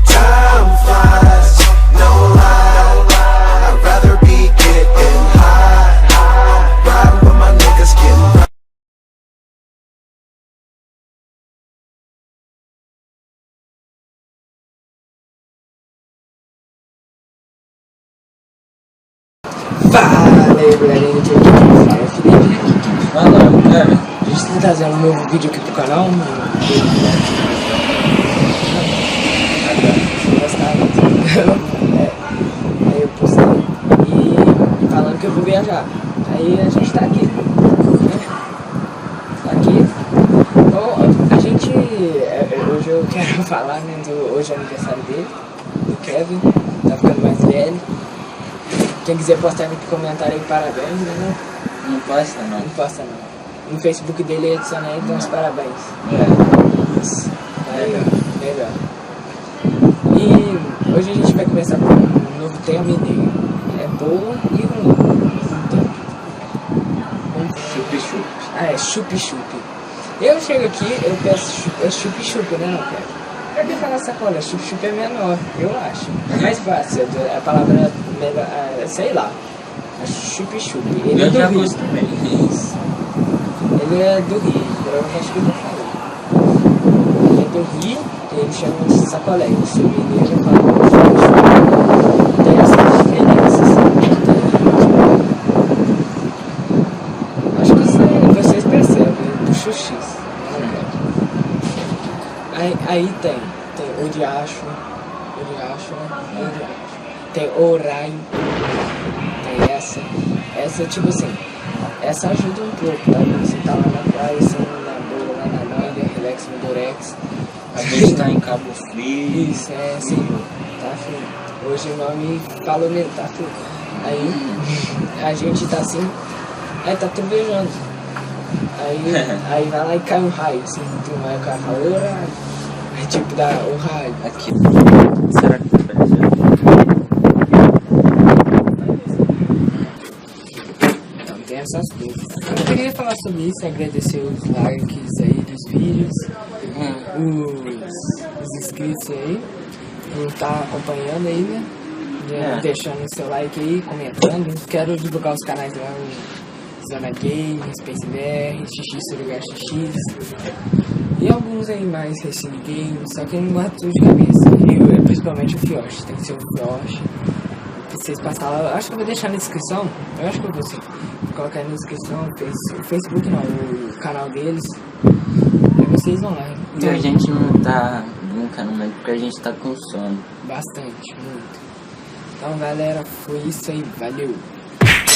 Time flies, no lie. I'd rather be getting high, riding with my niggas getting right. Fala aí, galerinha, aqui fala o Felipe. Fala, cara. A gente tá trazendo um novo vídeo aqui pro canal. Aí eu postei e falando que eu vou viajar. Aí a gente tá aqui, né? Tá aqui. Bom, a gente, hoje eu quero falar, né, hoje é aniversário dele, do Kevin, tá ficando mais velho. Quem quiser postar no comentário aí, parabéns, né? Não posta não. Não posta não. No Facebook dele adiciona aí, então os parabéns. Isso. Aí, melhor. E hoje a gente vai começar com um novo tema mineiro. É boa e ruim. Chup-chup. Ah, é chup-chup. Eu chego aqui, eu peço chup-chup, né, não quero? Pra que falar sacola? Chup-chup é menor, eu acho. É mais fácil, a palavra melhor, sei lá. É chup-chup. Ele é do Rio. Isso. Ele é do Rio, provavelmente acho que eu já falei. Ele é do Rio, ele chama de sacolé. Eu sou mineiro, eu falo chup-chup. Tem essas diferenças. Acho que vocês percebem, do xuxis. Aí tem o riacho, né? Tem o raio, tem essa tipo assim, essa ajuda um pouco, tá? Você tá lá na praia, assim, na boa, lá na manga, relax no durex. A gente tá em Cabo Frio. Isso, é assim, tá frio. Hoje o nome falou mesmo, tá frio. Aí a gente tá assim, aí tá trovejando. Aí vai lá e cai um raio, assim, aí o cara fala, o raio. É tipo o raio. Aqui. Será que vai aparecer? Não, tem essas coisas. Eu queria falar sobre isso, agradecer os likes aí dos vídeos, os inscritos aí, por estar acompanhando aí, né? Deixando o seu like aí, comentando. Quero divulgar os canais lá, o Zona Game, Space BR, XX Lugar XX. E alguns aí mais Racing Games, só que eu não guardo tudo de cabeça. E principalmente o Fioche, tem que ser o Fioche. Se vocês passarem lá, acho que eu vou deixar na descrição. Eu acho que eu vou sim. Vou colocar aí na descrição o Facebook não, o canal deles. Aí vocês vão lá. Então, a gente não tá brincando muito porque a gente tá com sono. Bastante, muito. Então galera, foi isso aí, valeu!